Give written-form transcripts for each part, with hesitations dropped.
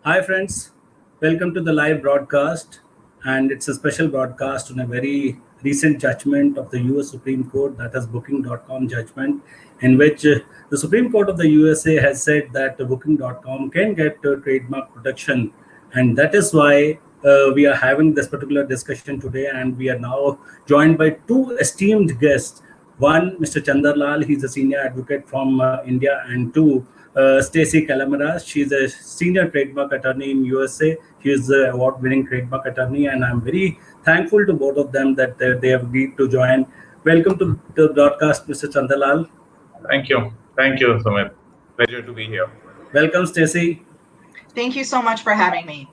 Hi, friends. Welcome to the live broadcast. And it's a special broadcast on a very recent judgment of the US Supreme Court, that is Booking.com judgment, in which the Supreme Court of the USA has said that Booking.com can get trademark protection. And that is why we are having this particular discussion today. And we are now joined by two esteemed guests. One, Mr. Chander Lall, he's a senior advocate from India, and two, Stacey Kalamaras. She's a senior trademark attorney in USA. She is an award-winning trademark attorney, and I'm very thankful to both of them that they have agreed to join. Welcome to the broadcast, Mr. Chandalal. Thank you. Thank you, Sumit. Pleasure to be here. Welcome, Stacey. Thank you so much for having me.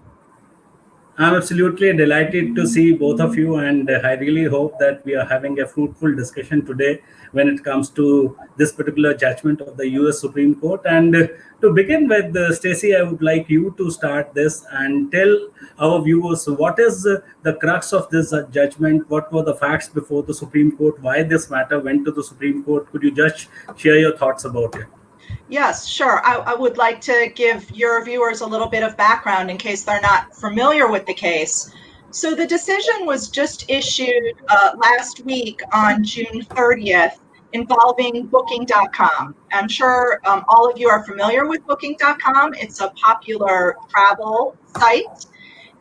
I'm absolutely delighted to see both of you, and I really hope that we are having a fruitful discussion today when it comes to this particular judgment of the US Supreme Court. And to begin with, Stacey, I would like you to start this and tell our viewers what is the crux of this judgment, what were the facts before the Supreme Court, why this matter went to the Supreme Court. Could you just share your thoughts about it? Yes, sure. I would like to give your viewers a little bit of background in case they're not familiar with the case. So the decision was just issued last week on June 30th involving Booking.com. I'm sure all of you are familiar with Booking.com. It's a popular travel site.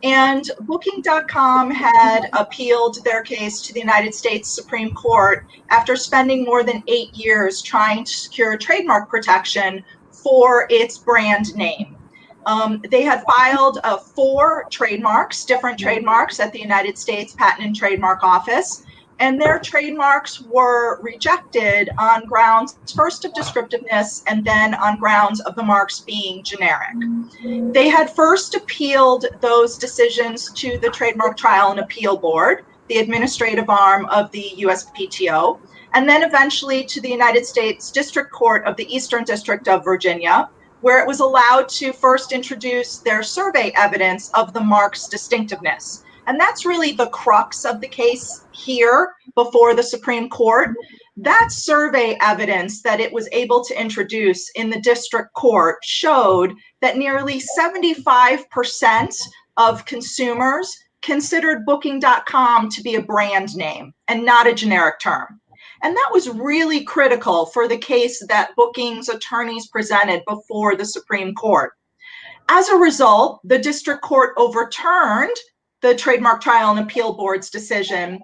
And Booking.com had appealed their case to the United States Supreme Court after spending more than 8 years trying to secure trademark protection for its brand name. They had filed 4 trademarks, different trademarks at the United States Patent and Trademark Office, and their trademarks were rejected on grounds first of descriptiveness and then on grounds of the marks being generic. They had first appealed those decisions to the Trademark Trial and Appeal Board, the administrative arm of the USPTO, and then eventually to the United States District Court of the Eastern District of Virginia, where it was allowed to first introduce their survey evidence of the mark's distinctiveness. And that's really the crux of the case here before the Supreme Court. That survey evidence that it was able to introduce in the district court showed that nearly 75% of consumers considered Booking.com to be a brand name and not a generic term. And that was really critical for the case that Booking's attorneys presented before the Supreme Court. As a result, the district court overturned the Trademark Trial and Appeal Board's decision,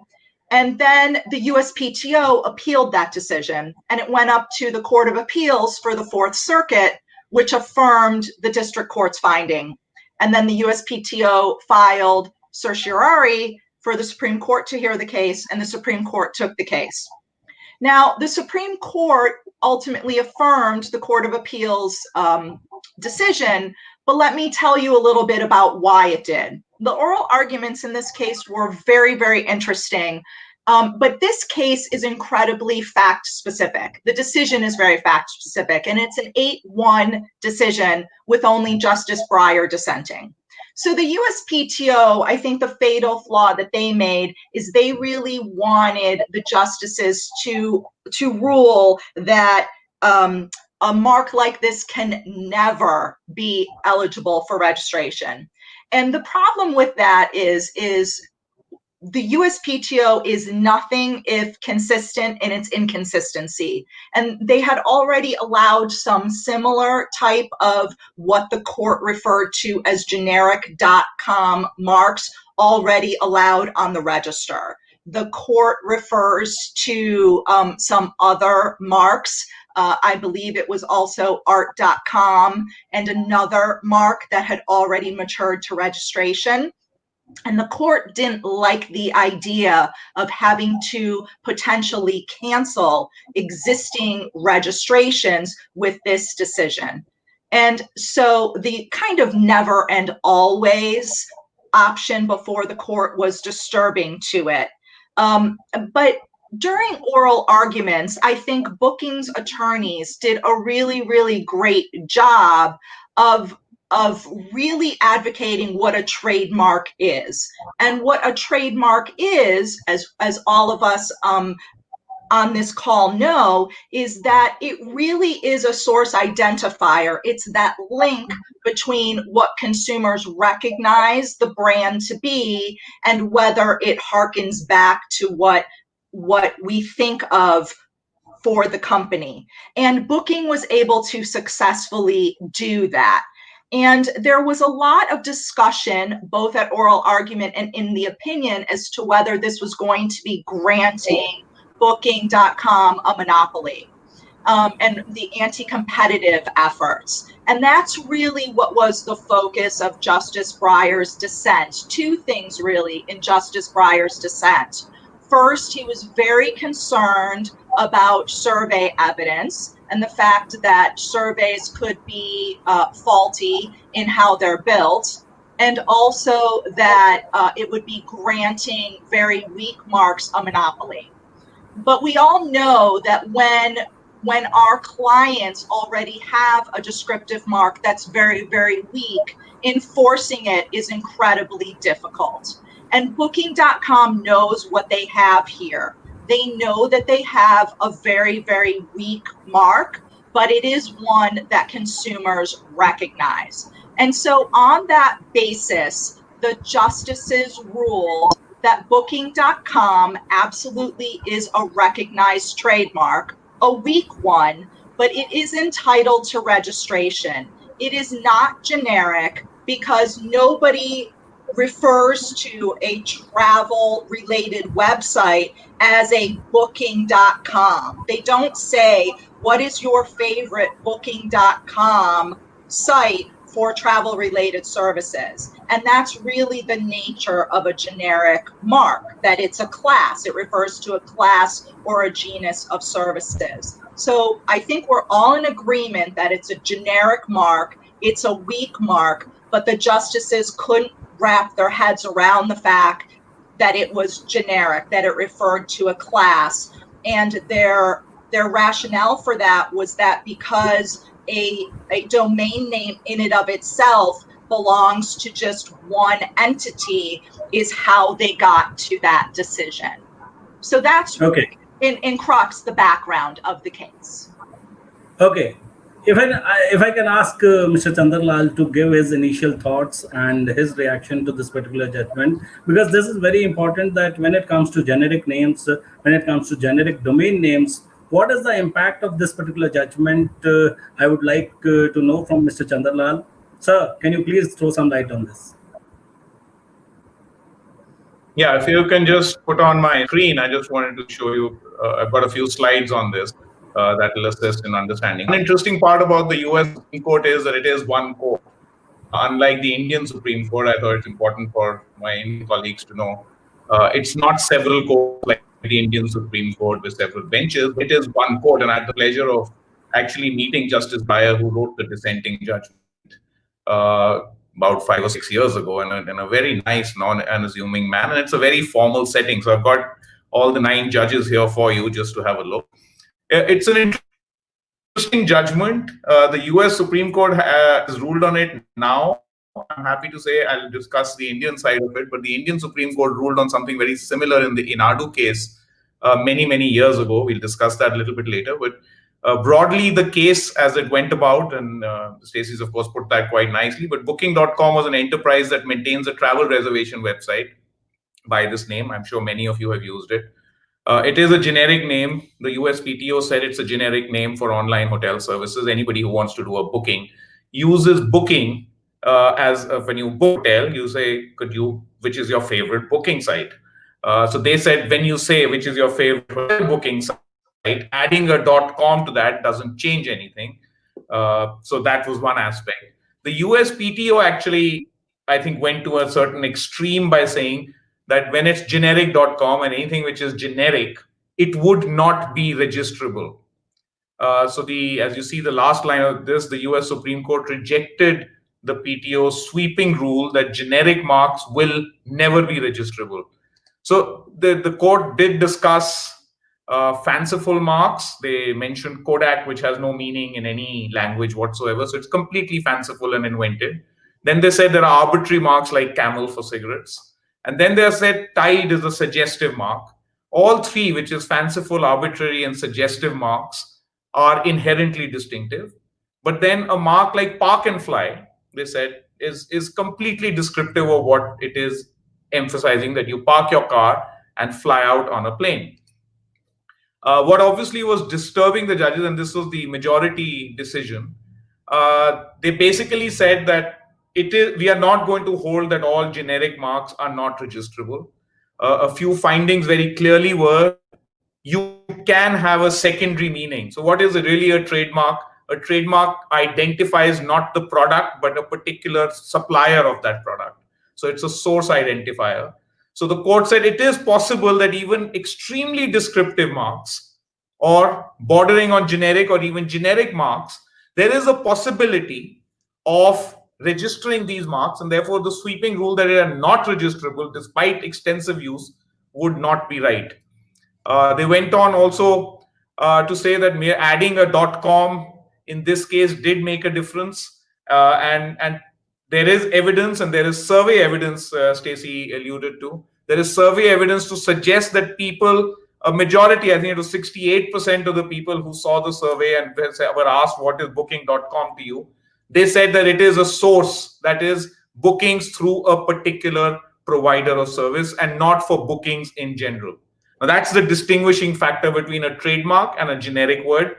and then the USPTO appealed that decision, and it went up to the Court of Appeals for the Fourth Circuit, which affirmed the district court's finding. And then the USPTO filed certiorari for the Supreme Court to hear the case, and the Supreme Court took the case. Now, the Supreme Court ultimately affirmed the Court of Appeals decision, but let me tell you a little bit about why it did. The oral arguments in this case were very, very interesting, but this case is incredibly fact-specific. The decision is very fact-specific, and it's an 8-1 decision with only Justice Breyer dissenting. So the USPTO, I think the fatal flaw that they made is they really wanted the justices to rule that a mark like this can never be eligible for registration. And the problem with that is the USPTO is nothing if consistent in its inconsistency. And they had already allowed some similar type of what the court referred to as generic .com marks already allowed on the register. The court refers to some other marks. I believe it was also art.com and another mark that had already matured to registration. And the court didn't like the idea of having to potentially cancel existing registrations with this decision. And so the kind of never and always option before the court was disturbing to it. But during oral arguments, I think Booking's attorneys did a really, really great job of really advocating what a trademark is. And what a trademark is, as all of us on this call know is that it really is a source identifier. It's that link between what consumers recognize the brand to be and whether it harkens back to what we think of for the company. And Booking was able to successfully do that. And there was a lot of discussion, both at oral argument and in the opinion, as to whether this was going to be granting Booking.com a monopoly, and the anti-competitive efforts. And that's really what was the focus of Justice Breyer's dissent. Two things really in Justice Breyer's dissent. First, he was very concerned about survey evidence and the fact that surveys could be faulty in how they're built, and also that it would be granting very weak marks a monopoly. But we all know that when our clients already have a descriptive mark that's very, very weak, enforcing it is incredibly difficult. And Booking.com knows what they have here. They know that they have a very, very weak mark, but it is one that consumers recognize. And so on that basis, the justices ruled that Booking.com absolutely is a recognized trademark, a weak one, but it is entitled to registration. It is not generic because nobody refers to a travel-related website as a Booking.com. They don't say, what is your favorite Booking.com site for travel-related services? And that's really the nature of a generic mark, that it's a class. It refers to a class or a genus of services. So I think we're all in agreement that it's a generic mark, it's a weak mark, but the justices couldn't wrap their heads around the fact that it was generic, that it referred to a class. And their rationale for that was that because a domain name in and of itself belongs to just one entity is how they got to that decision. So that's okay. In crux the background of the case. Okay. If I can ask Mr. Chander Lall to give his initial thoughts and his reaction to this particular judgment, because this is very important that when it comes to generic names, when it comes to generic domain names, what is the impact of this particular judgment? I would like to know from Mr. Chander Lall. Sir, can you please throw some light on this? Yeah, if you can just put on my screen, I just wanted to show you, I've got a few slides on this that will assist in understanding. An interesting part about the US Supreme Court is that it is one court. Unlike the Indian Supreme Court, I thought it's important for my Indian colleagues to know, it's not several courts like the Indian Supreme Court with several benches. It is one court, and I had the pleasure of actually meeting Justice Breyer, who wrote the dissenting judgment about 5 or 6 years ago, in a very nice, non-unassuming manner. And it's a very formal setting. So I've got all the 9 judges here for you just to have a look. It's an interesting judgment. The US Supreme Court has ruled on it now. I'm happy to say I'll discuss the Indian side of it, but the Indian Supreme Court ruled on something very similar in the Inadu case many, many years ago. We'll discuss that a little bit later. But broadly, the case as it went about, and Stacey's of course put that quite nicely, but Booking.com was an enterprise that maintains a travel reservation website by this name. I'm sure many of you have used it. It is a generic name. The USPTO said it's a generic name for online hotel services. Anybody who wants to do a booking uses Booking as when you book hotel, you say, which is your favorite booking site? So they said, when you say which is your favorite hotel booking site, adding a .com to that doesn't change anything. So that was one aspect. The USPTO actually, I think, went to a certain extreme by saying that when it's generic.com and anything which is generic, it would not be registrable. So as you see the last line of this, the US Supreme Court rejected the PTO's sweeping rule that generic marks will never be registrable. So the court did discuss fanciful marks. They mentioned Kodak, which has no meaning in any language whatsoever. So it's completely fanciful and invented. Then they said there are arbitrary marks like Camel for cigarettes. And then they said Tide is a suggestive mark. all three, which is fanciful, arbitrary, and suggestive marks, are inherently distinctive. But then a mark like park and fly, they said, is completely descriptive of what it is emphasizing, that you park your car and fly out on a plane. What obviously was disturbing the judges, and this was the majority decision, they basically said that we are not going to hold that all generic marks are not registrable. A few findings very clearly were, you can have a secondary meaning. So what is really a trademark? A trademark identifies not the product, but a particular supplier of that product. So it's a source identifier. So the court said it is possible that even extremely descriptive marks, or bordering on generic or even generic marks, there is a possibility of registering these marks, and therefore the sweeping rule that they are not registrable despite extensive use would not be right. They went on also to say that adding a .com in this case did make a difference, and there is evidence, and there is survey evidence, Stacey alluded to. There is survey evidence to suggest that people, a majority, I think it was 68% of the people who saw the survey and were asked what is booking.com to you, they said that it is a source, that is bookings through a particular provider of service and not for bookings in general. Now that's the distinguishing factor between a trademark and a generic word.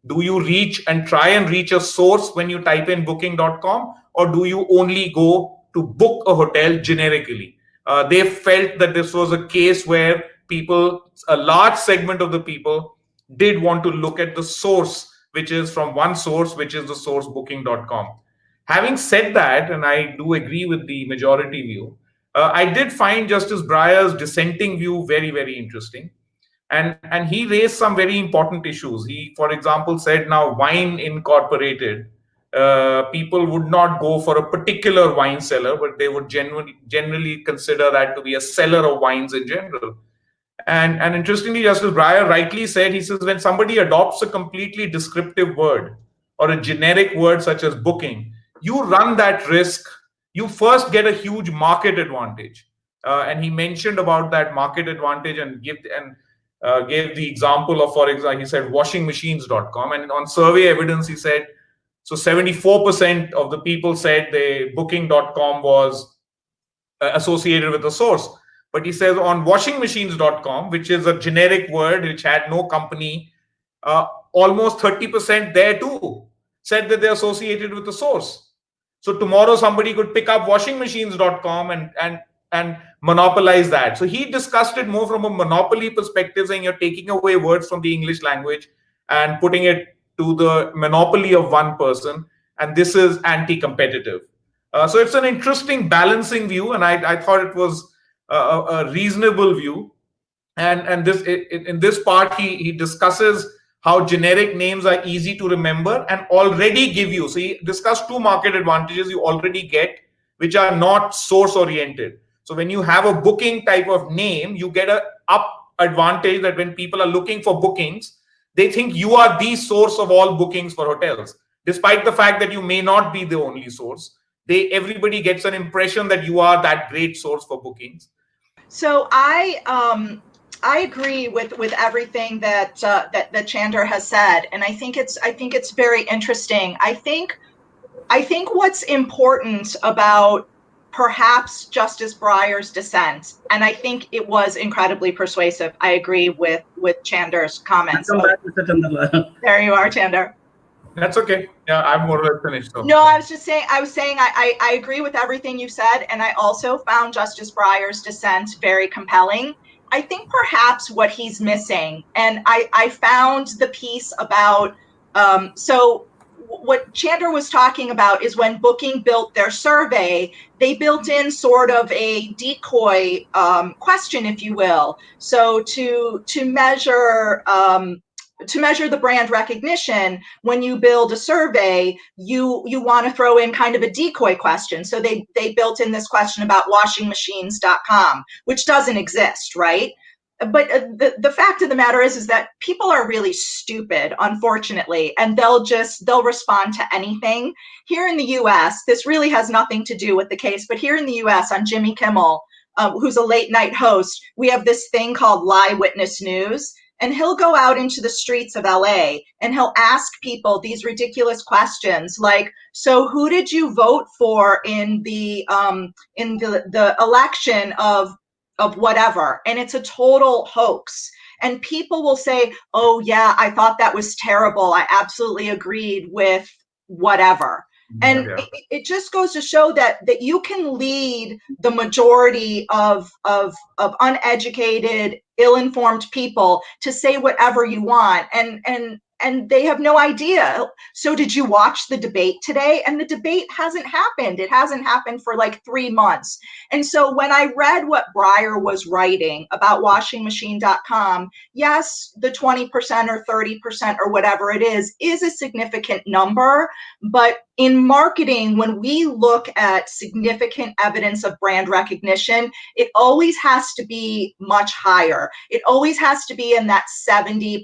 Do you reach and try and reach a source when you type in booking.com, or do you only go to book a hotel generically? They felt that this was a case where people, a large segment of the people, did want to look at the source, which is from one source, which is the source booking.com. Having said that, and I do agree with the majority view, I did find Justice Breyer's dissenting view very, very interesting. And he raised some very important issues. He, for example, said now wine incorporated, people would not go for a particular wine seller, but they would generally consider that to be a seller of wines in general. And interestingly, Justice Breyer rightly said, he says, when somebody adopts a completely descriptive word or a generic word such as booking, you run that risk. You first get a huge market advantage. And he mentioned about that market advantage and gave the example of, for example, he said washingmachines.com. And on survey evidence, he said, so 74% of the people said the booking.com was associated with the source. But he says on washingmachines.com, which is a generic word which had no company, almost 30% there too said that they're associated with the source. So tomorrow somebody could pick up washingmachines.com and monopolize that. So he discussed it more from a monopoly perspective, saying you're taking away words from the English language and putting it to the monopoly of one person. And this is anti-competitive. So it's an interesting balancing view. And I thought it was a reasonable view. And this in this part, he discusses how generic names are easy to remember and already give you. So he discussed two market advantages you already get, which are not source oriented. So when you have a booking type of name, you get a up advantage that when people are looking for bookings, they think you are the source of all bookings for hotels, despite the fact that you may not be the only source. Everybody gets an impression that you are that great source for bookings. So I agree with everything that that Chander has said, and I think it's very interesting. I think what's important about perhaps Justice Breyer's dissent, and I think it was incredibly persuasive. I agree with Chander's comments. There you are, Chander. That's okay. Yeah, I'm more or less finished. So. No, I was saying I agree with everything you said, and I also found Justice Breyer's dissent very compelling. I think perhaps what he's missing, and I found the piece about, so what Chander was talking about is when Booking built their survey, they built in sort of a decoy question, if you will. So to measure the brand recognition, when you build a survey, you want to throw in kind of a decoy question. So they built in this question about washingmachines.com, which doesn't exist, right? But the fact of the matter is that people are really stupid, unfortunately, and they'll respond to anything. Here in the U.S., this really has nothing to do with the case, but here in the U.S. on Jimmy Kimmel, who's a late night host, we have this thing called Live Witness News. And he'll go out into the streets of LA and he'll ask people these ridiculous questions like, so who did you vote for in the election of whatever? And it's a total hoax. And people will say, oh yeah, I thought that was terrible. I absolutely agreed with whatever. And it just goes to show that you can lead the majority of uneducated, ill-informed people to say whatever you want, and they have no idea. So did you watch the debate today? And the debate hasn't happened. It hasn't happened for like 3 months. And so when I read what Breyer was writing about washingmachine.com, yes, the 20% or 30% or whatever it is a significant number. But in marketing, when we look at significant evidence of brand recognition, it always has to be much higher. It always has to be in that 70+%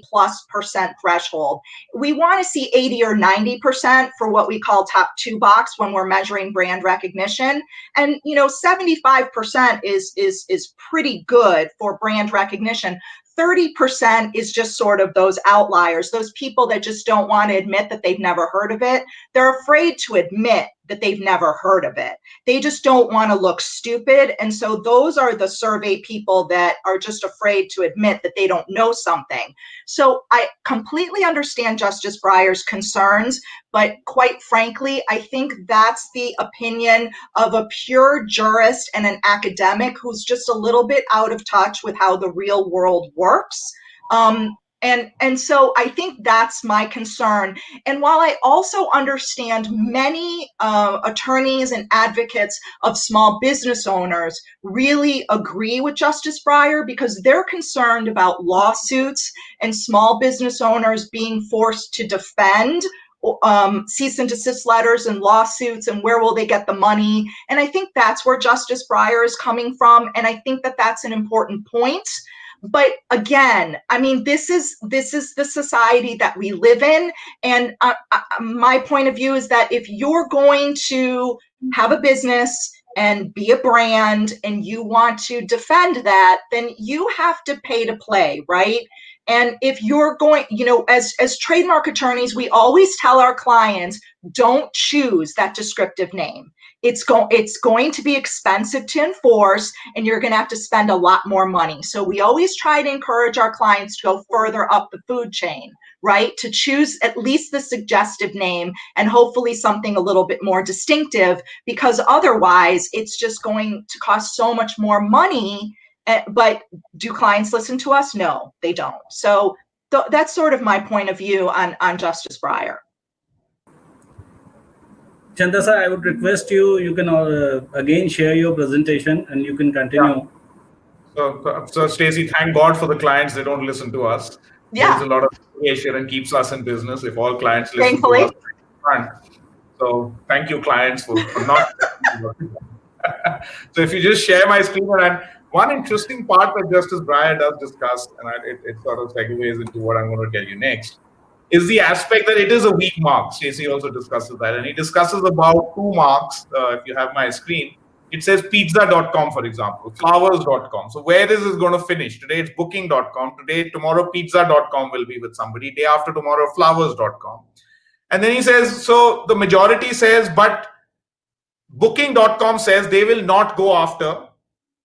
threshold. We want to see 80 or 90% for what we call top 2 box when we're measuring brand recognition. And 75% is pretty good for brand recognition. 30% is just sort of those outliers, those people that just don't want to admit that they've never heard of it. They're afraid to admit that they've never heard of it. They just don't want to look stupid. And so those are the survey people that are just afraid to admit that they don't know something. So I completely understand Justice Breyer's concerns, but quite frankly, I think that's the opinion of a pure jurist and an academic who's just a little bit out of touch with how the real world works. And so I think that's my concern. And while I also understand many attorneys and advocates of small business owners really agree with Justice Breyer because they're concerned about lawsuits and small business owners being forced to defend cease and desist letters and lawsuits, and where will they get the money? And I think that's where Justice Breyer is coming from. And I think that that's an important point. But again, I mean, this is the society that we live in. And my point of view is that if you're going to have a business and be a brand and you want to defend that, then you have to pay to play, right? And if you're going, as trademark attorneys, we always tell our clients, don't choose that descriptive name. It's going to be expensive to enforce, and you're going to have to spend a lot more money. So we always try to encourage our clients to go further up the food chain, right? To choose at least the suggestive name and hopefully something a little bit more distinctive, because otherwise it's just going to cost so much more money. But do clients listen to us? No, they don't. So that's sort of my point of view on Justice Breyer. Chander sir, I would request you can again share your presentation and you can continue. Yeah. So Stacey, thank God for the clients. They don't listen to us. Yeah. There's a lot of creation and keeps us in business. If all clients listen to us. So thank you, clients, for not. So if you just share my screen, and one interesting part that Justice Breyer does discuss, and it sort of segues into what I'm going to tell you next, is the aspect that it is a weak mark. Stacey also discusses that, and he discusses about 2 marks. If you have my screen, it says pizza.com, for example, flowers.com. So where is this going to finish? Today it's booking.com. Tomorrow pizza.com will be with somebody. Day after tomorrow, flowers.com. And then he says, so the majority says, but booking.com says they will not go after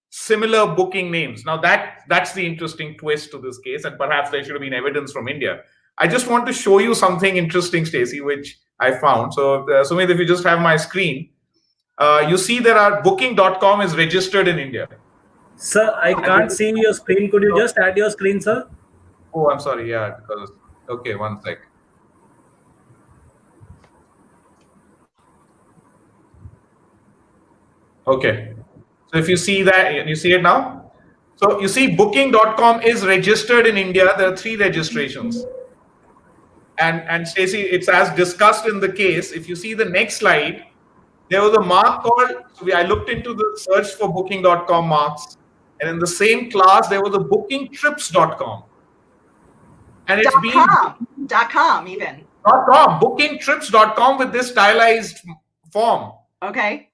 similar booking names. Now that's the interesting twist to this case, and perhaps there should have been evidence from India. I just want to show you something interesting, Stacey, which I found. So Sumit, if you just have my screen, you see there are booking.com is registered in India. Sir, I can't see your screen. Could you just add your screen, sir? Oh, I'm sorry. Yeah, because okay, one sec. Okay. So if you see that, you see it now? So you see booking.com is registered in India. There are 3 registrations. And Stacey, it's as discussed in the case. If you see the next slide, there was a mark called, I looked into the search for booking.com marks, and in the same class, there was a bookingtrips.com. And it's .com even. .com, bookingtrips.com with this stylized form. Okay.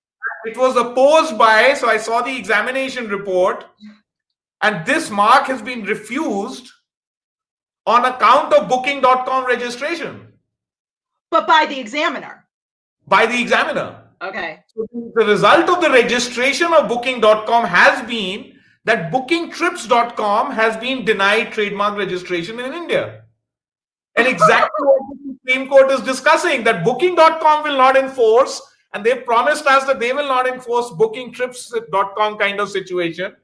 it was opposed by, so I saw the examination report, and this mark has been refused on account of Booking.com registration. But by the examiner. By the examiner. Okay. So the result of the registration of Booking.com has been that BookingTrips.com has been denied trademark registration in India. And exactly what the Supreme Court is discussing, that Booking.com will not enforce, and they've promised us that they will not enforce BookingTrips.com kind of situation.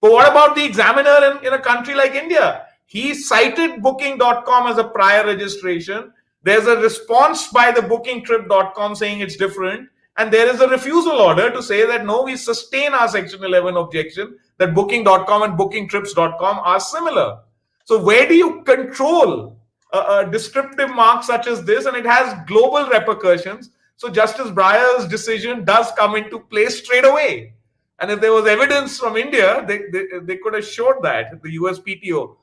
But what about the examiner in a country like India? He cited Booking.com as a prior registration. There's a response by the BookingTrip.com saying it's different. And there is a refusal order to say that no, we sustain our Section 11 objection that Booking.com and BookingTrips.com are similar. So where do you control a descriptive mark such as this? And it has global repercussions. So Justice Breyer's decision does come into play straight away. And if there was evidence from India, they could have showed that, the USPTO.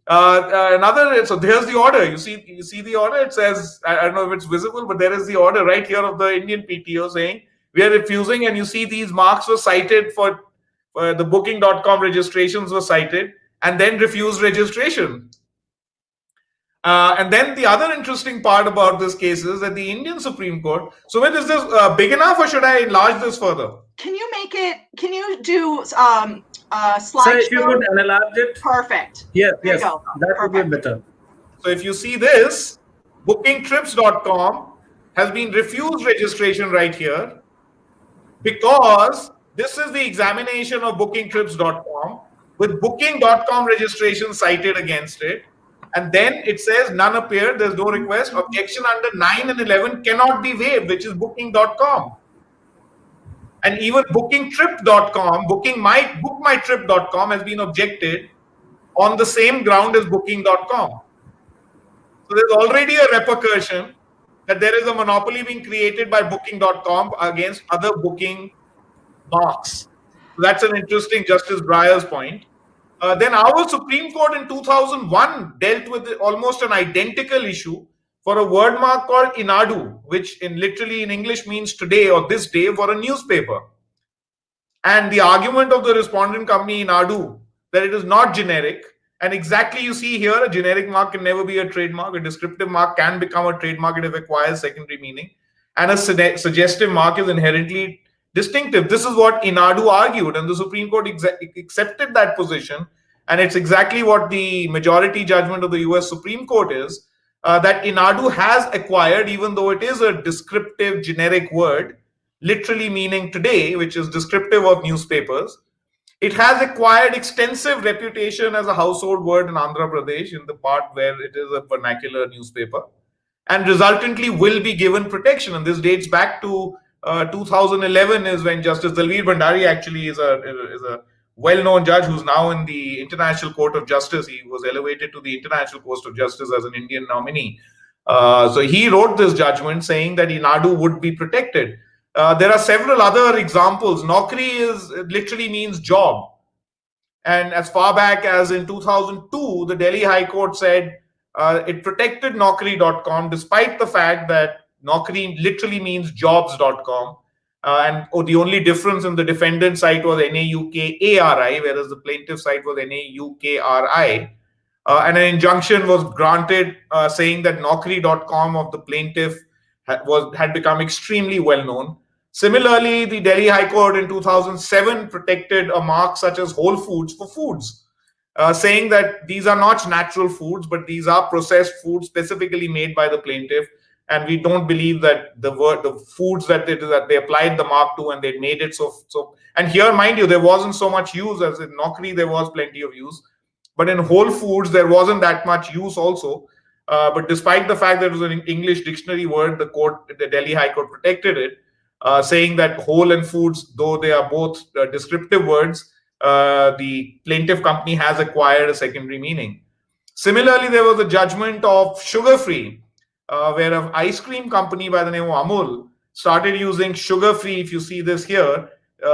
So there's the order. You see the order. It says, I don't know if it's visible, but there is the order right here of the Indian PTO saying we are refusing. And you see these marks were cited for the Booking.com registrations were cited and then refused registration. And then the other interesting part about this case is that the Indian Supreme Court. So, is this big enough, or should I enlarge this further? Can you do slideshow? So if you could enlarge it. Perfect. Yes, There yes, you go. that would be better. So if you see this, BookingTrips.com has been refused registration right here because this is the examination of BookingTrips.com with Booking.com registration cited against it. And then it says none appear, there's no request, objection under 9 and 11 cannot be waived, which is Booking.com. And even BookingTrip.com, BookMyTrip.com has been objected on the same ground as Booking.com. So there's already a repercussion that there is a monopoly being created by Booking.com against other booking marks. So that's an interesting Justice Breyer's point. Then our Supreme Court in 2001 dealt with almost an identical issue for a word mark called Inadu, which literally in English means today or this day for a newspaper. And the argument of the respondent company Inadu that it is not generic. And exactly you see here, a generic mark can never be a trademark. A descriptive mark can become a trademark if it acquires secondary meaning. And a suggestive mark is inherently distinctive. This is what Inadu argued, and the Supreme Court accepted that position. And it's exactly what the majority judgment of the US Supreme Court is, that Inadu has acquired, even though it is a descriptive generic word, literally meaning today, which is descriptive of newspapers. It has acquired extensive reputation as a household word in Andhra Pradesh, in the part where it is a vernacular newspaper, and resultantly will be given protection. And this dates back to 2011, is when Justice Dalveer Bhandari actually is a well-known judge who's now in the International Court of Justice. He was elevated to the International Court of Justice as an Indian nominee. So he wrote this judgment saying that Inadu would be protected. There are several other examples. Naukri literally means job. And as far back as in 2002, the Delhi High Court said it protected Naukri.com despite the fact that Naukri literally means jobs.com. And the only difference in the defendant site was NAUKARI, whereas the plaintiff site was NAUKRI. And an injunction was granted saying that Naukri.com of the plaintiff had become extremely well known. Similarly, the Delhi High Court in 2007 protected a mark such as Whole Foods for foods, saying that these are not natural foods, but these are processed foods specifically made by the plaintiff. And we don't believe that the foods that they applied the mark to and they made it so. And here, mind you, there wasn't so much use as in Naukri. There was plenty of use, but in Whole Foods there wasn't that much use also. But despite the fact that it was an English dictionary word, the Delhi High Court protected it, saying that whole and foods, though they are both descriptive words, the plaintiff company has acquired a secondary meaning. Similarly, there was a judgment of sugar-free, where an ice cream company by the name of Amul started using sugar-free. If you see this here,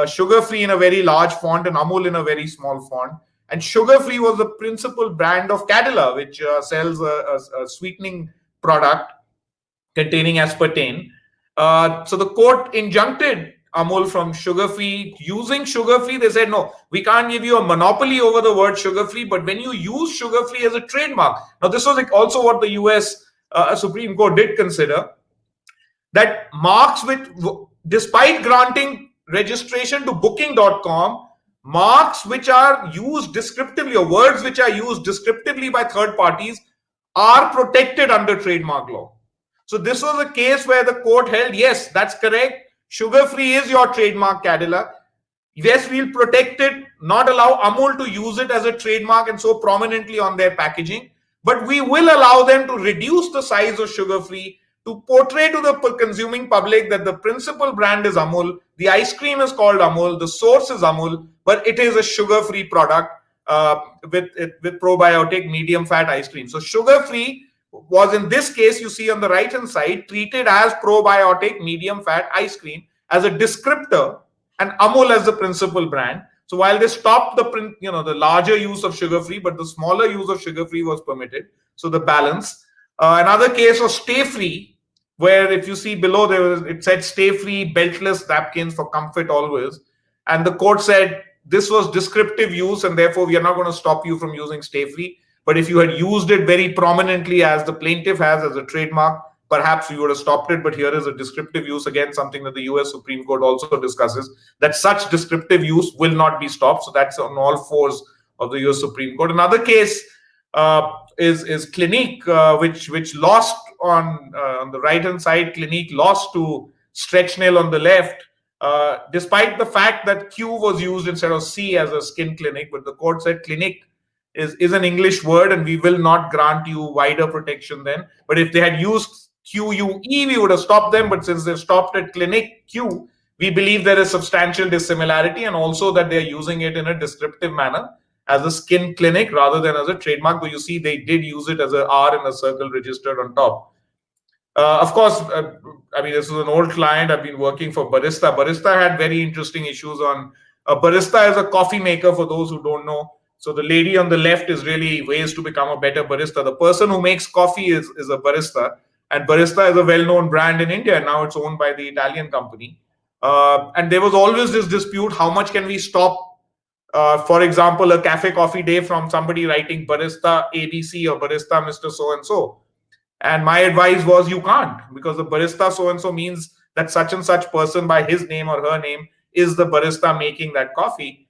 sugar-free in a very large font and Amul in a very small font. And sugar-free was the principal brand of Cadila, which sells a sweetening product containing aspartame. So the court injuncted Amul from sugar-free. Using sugar-free, they said, no, we can't give you a monopoly over the word sugar-free, but when you use sugar-free as a trademark. Now, this was also what the US Supreme Court did consider, that marks which, despite granting registration to booking.com, marks which are used descriptively or words which are used descriptively by third parties are protected under trademark law. So this was a case where the court held, yes, that's correct. Sugar-free is your trademark, Cadillac. Yes, we'll protect it, not allow Amul to use it as a trademark and so prominently on their packaging. But we will allow them to reduce the size of sugar-free to portray to the consuming public that the principal brand is Amul, the ice cream is called Amul, the source is Amul, but it is a sugar-free product with probiotic medium fat ice cream. So sugar-free was, in this case, you see on the right hand side, treated as probiotic medium fat ice cream as a descriptor and Amul as the principal brand. So while they stopped the larger use of sugar-free, but the smaller use of sugar-free was permitted. So the balance. Another case was Stay Free, where if you see below it said Stay Free beltless napkins for comfort always, and the court said this was descriptive use and therefore we are not going to stop you from using Stay Free. But if you had used it very prominently as the plaintiff has as a trademark, perhaps we would have stopped it. But here is a descriptive use, again, something that the US Supreme Court also discusses, that such descriptive use will not be stopped. So that's on all fours of the US Supreme Court. Another case is Clinique, which lost on the right-hand side. Clinique lost to Stretch Nail on the left, despite the fact that Q was used instead of C as a skin clinic. But the court said Clinique is an English word and we will not grant you wider protection then. But if they had used QUE, we would have stopped them. But since they've stopped at Clinique Q, we believe there is substantial dissimilarity, and also that they're using it in a descriptive manner as a skin clinic rather than as a trademark. But you see, they did use it as a R in a circle registered on top. Of course, I mean, this is an old client. I've been working for Barista. Barista had very interesting issues on Barista is a coffee maker, for those who don't know. So the lady on the left is really ways to become a better barista. The person who makes coffee is a barista, and Barista is a well-known brand in India. Now it's owned by the Italian company. And there was always this dispute: how much can we stop, for example, a cafe coffee day from somebody writing Barista ABC or Barista Mr. So-and-so. And my advice was you can't, because the Barista so-and-so means that such and such person by his name or her name is the barista making that coffee.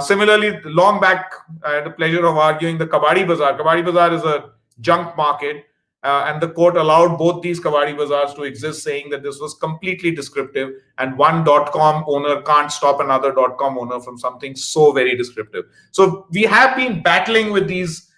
Similarly, long back, I had the pleasure of arguing the Kabadi Bazaar. Kabadi Bazaar is a junk market, and the court allowed both these Kabadi Bazaars to exist, saying that this was completely descriptive, and one .com owner can't stop another .com owner from something so very descriptive. So we have been battling with these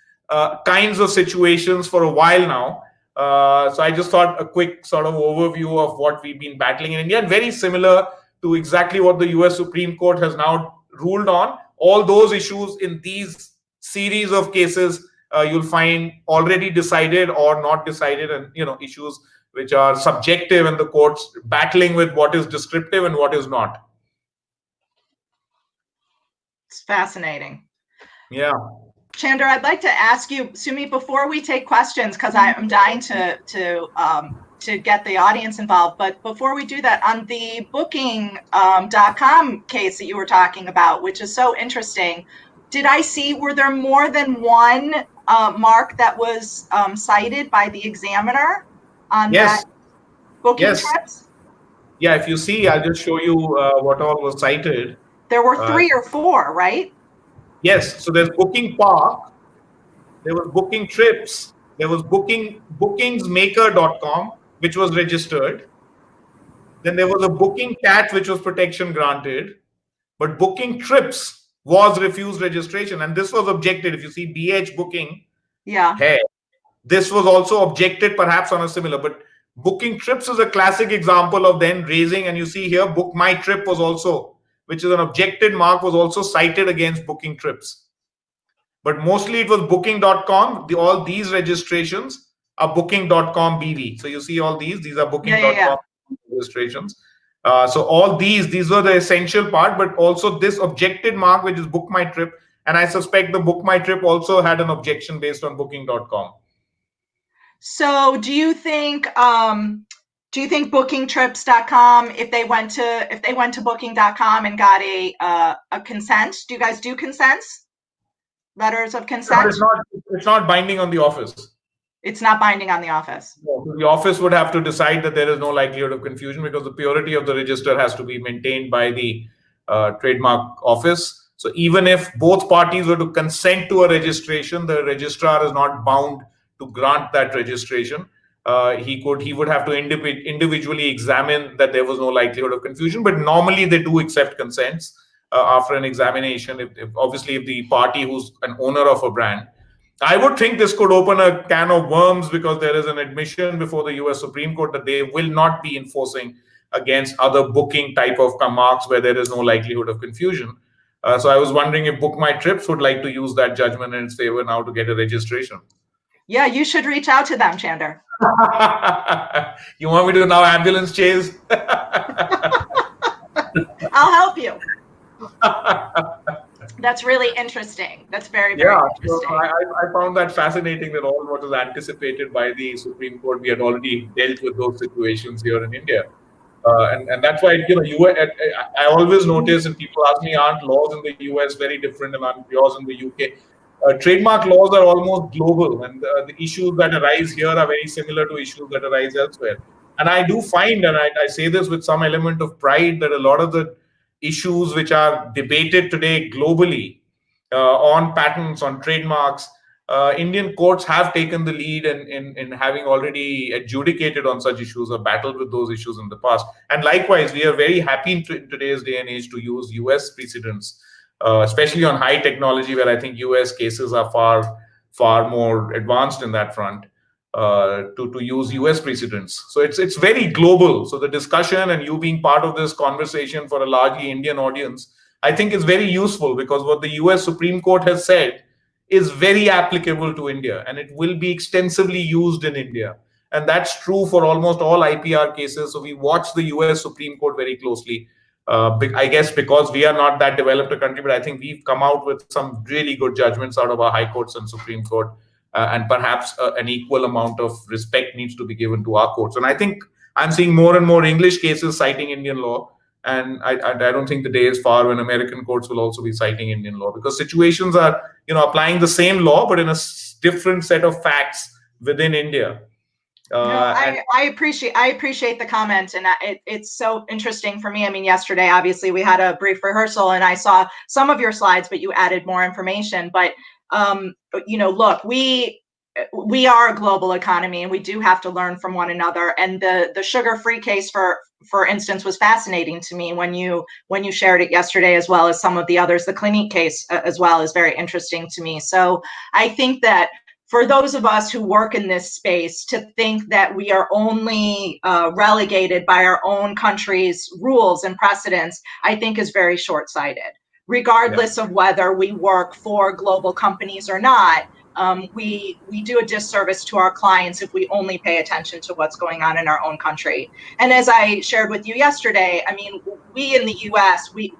kinds of situations for a while now. So I just thought a quick sort of overview of what we've been battling in India, and very similar to exactly what the US Supreme Court has now ruled on. All those issues in these series of cases you'll find already decided or not decided, and issues which are subjective, and the courts battling with what is descriptive and what is not. It's fascinating. Yeah. Chander, I'd like to ask you, Sumi, before we take questions, because I'm dying to get the audience involved. But before we do that, on the booking.com case that you were talking about, which is so interesting, did I see, were there more than one mark that was cited by the examiner on that booking trips? Yeah, if you see, I'll just show you what all was cited. There were 3 or 4, right? Yes, so there's Booking Park, there was Booking Trips, there was bookingsmaker.com, which was registered. Then there was a Booking Cat, which was protection granted. But Booking Trips was refused registration, and this was objected. If you see BH Booking, this was also objected perhaps on a similar. But Booking Trips is a classic example of then raising, and you see here Book My Trip was also, which is an objected mark, was also cited against Booking Trips. But mostly it was booking.com. All these registrations are booking.com BV. So you see all these are booking.com registrations. So all these were the essential part, but also this objected mark, which is Book My Trip. And I suspect the Book My Trip also had an objection based on booking.com. So do you think Do you think bookingtrips.com, if they went to booking.com and got a consent, do you guys do consents? Letters of consent? It's not binding on the office. It's not binding on the office. No, the office would have to decide that there is no likelihood of confusion because the purity of the register has to be maintained by the trademark office. So even if both parties were to consent to a registration, the registrar is not bound to grant that registration. He would have to individually examine that there was no likelihood of confusion. But normally they do accept consents after an examination. Obviously, if the party who's an owner of a brand, I would think this could open a can of worms because there is an admission before the US Supreme Court that they will not be enforcing against other booking type of marks where there is no likelihood of confusion. So I was wondering if Book My Trips would like to use that judgment in its favor now to get a registration. Yeah, you should reach out to them, Chander. You want me to now ambulance chase? I'll help you. That's really interesting. That's very interesting. So I found that fascinating that all what was anticipated by the Supreme Court, we had already dealt with those situations here in India. And that's why, I always notice, and people ask me, aren't laws in the US very different than yours in the UK? Trademark laws are almost global, and the issues that arise here are very similar to issues that arise elsewhere. And I do find, and I say this with some element of pride, that a lot of the issues which are debated today globally on patents, on trademarks, Indian courts have taken the lead in having already adjudicated on such issues or battled with those issues in the past. And likewise, we are very happy in today's day and age to use US precedents, especially on high technology, where I think US cases are far more advanced in that front. To use US precedents. So it's very global. So the discussion and you being part of this conversation for a largely Indian audience, I think is very useful because what the US Supreme Court has said is very applicable to India and it will be extensively used in India. And that's true for almost all IPR cases. So we watch the US Supreme Court very closely. I guess because we are not that developed a country, but I think we've come out with some really good judgments out of our high courts and Supreme Court. And perhaps an equal amount of respect needs to be given to our courts. And I think I'm seeing more and more English cases citing Indian law. And I don't think the day is far when American courts will also be citing Indian law because situations are, applying the same law, but in a different set of facts within India. I appreciate the comment, and it's so interesting for me. I mean, yesterday, obviously, we had a brief rehearsal, and I saw some of your slides, but you added more information. But look, we are a global economy, and we do have to learn from one another. And the sugar-free case, for instance, was fascinating to me when you shared it yesterday, as well as some of the others. The Clinique case, as well, is very interesting to me. So I think that for those of us who work in this space to think that we are only relegated by our own country's rules and precedents, I think is very short-sighted. Regardless of whether we work for global companies or not, we do a disservice to our clients if we only pay attention to what's going on in our own country. And as I shared with you yesterday, I mean, we in the US, we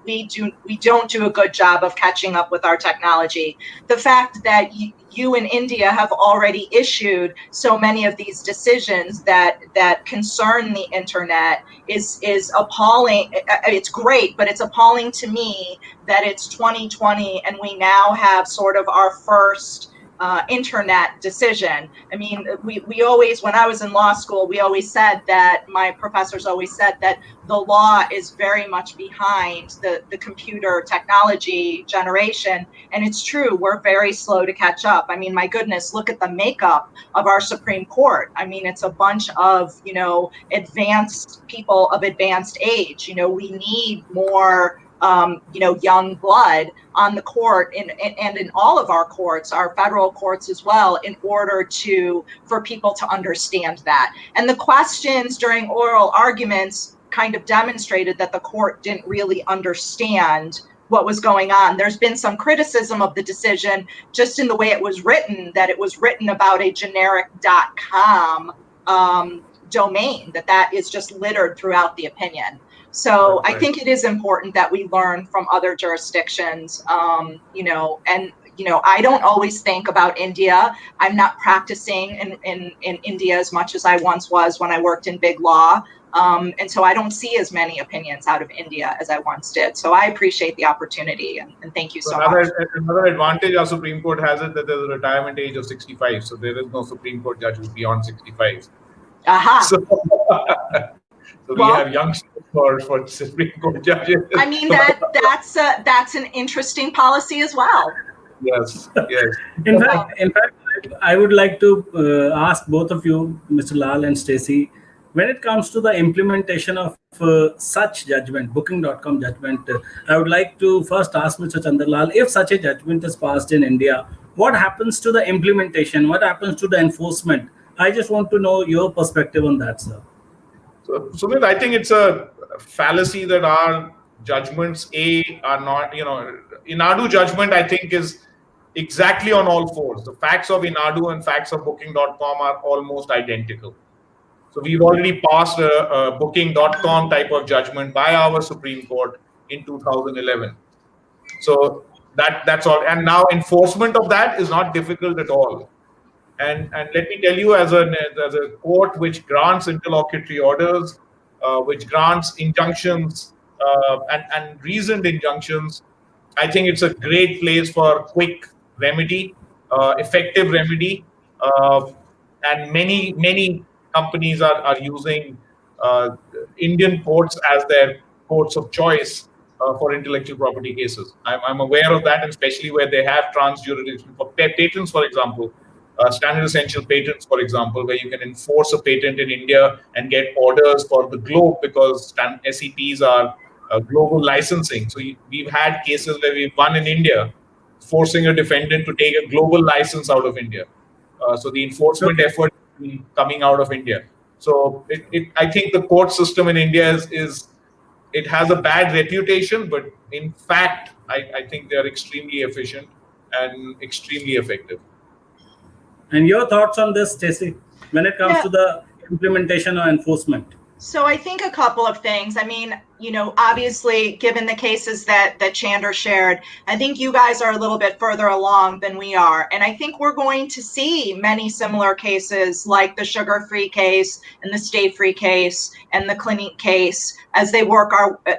don't do a good job of catching up with our technology. The fact that you in India have already issued so many of these decisions that concern the internet is appalling. It's great, but it's appalling to me that it's 2020 and we now have sort of our first internet decision. I mean, we always, when I was in law school, we always said that, my professors always said that the law is very much behind the computer technology generation. And it's true, we're very slow to catch up. I mean, my goodness, look at the makeup of our Supreme Court. I mean, it's a bunch of, advanced people of advanced age. We need more young blood on the court and in all of our courts, our federal courts as well, in order for people to understand that. And the questions during oral arguments kind of demonstrated that the court didn't really understand what was going on. There's been some criticism of the decision just in the way it was written, that it was written about a generic .com domain, that is just littered throughout the opinion. So I think it is important that we learn from other jurisdictions, and I don't always think about India. I'm not practicing in India as much as I once was when I worked in big law. And so I don't see as many opinions out of India as I once did. So I appreciate the opportunity, and thank you so much. Another advantage our Supreme Court has is that there's a retirement age of 65. So there is no Supreme Court judge who's beyond 65. Aha. So we have youngsters for Supreme Court judges. I mean, that's an interesting policy as well. Yes. In fact, I would like to ask both of you, Mr. Lall and Stacey, when it comes to the implementation of such judgment, Booking.com judgment, I would like to first ask Mr. Chander Lall, if such a judgment is passed in India, what happens to the implementation? What happens to the enforcement? I just want to know your perspective on that, sir. So, Sumit, I think it's a fallacy that our judgments, are not, Inadu judgment, I think, is exactly on all fours. The facts of Inadu and facts of Booking.com are almost identical. So we've already passed a Booking.com type of judgment by our Supreme Court in 2011. So that's all. And now enforcement of that is not difficult at all. And let me tell you, as a court which grants interlocutory orders, which grants injunctions and reasoned injunctions, I think it's a great place for quick remedy, effective remedy, and many companies are using Indian courts as their courts of choice for intellectual property cases. I'm aware of that, and especially where they have trans-jurisdiction for patents, for example. Standard essential patents, for example, where you can enforce a patent in India and get orders for the globe, because SEPs are global licensing. So we've had cases where we've won in India, forcing a defendant to take a global license out of India. So the enforcement effort is coming out of India. So I think the court system in India it has a bad reputation, but in fact, I think they are extremely efficient and extremely effective. And your thoughts on this, Stacey, when it comes to the implementation or enforcement? So I think a couple of things. I mean, obviously, given the cases that Chander shared, I think you guys are a little bit further along than we are. And I think we're going to see many similar cases like the sugar-free case and the stay-free case and the Clinique case as they work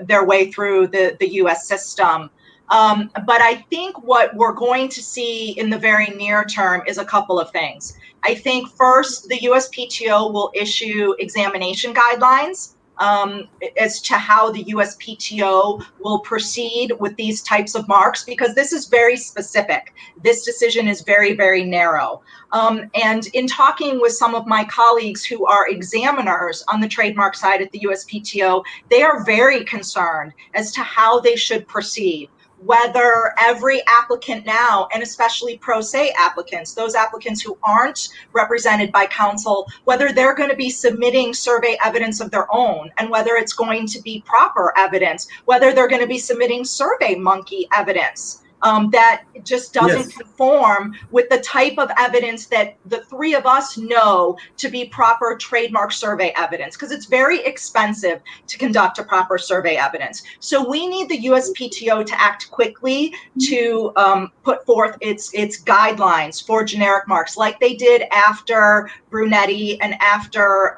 their way through the U.S. system. But I think what we're going to see in the very near term is a couple of things. I think first, the USPTO will issue examination guidelines as to how the USPTO will proceed with these types of marks, because this is very specific. This decision is very, very narrow. And in talking with some of my colleagues who are examiners on the trademark side at the USPTO, they are very concerned as to how they should proceed. Whether every applicant now, and especially pro se applicants, those applicants who aren't represented by counsel, whether they're going to be submitting survey evidence of their own, and whether it's going to be proper evidence, whether they're going to be submitting survey monkey evidence that just doesn't conform with the type of evidence that the three of us know to be proper trademark survey evidence, because it's very expensive to conduct a proper survey evidence. So we need the USPTO to act quickly to put forth its guidelines for generic marks, like they did after Brunetti and after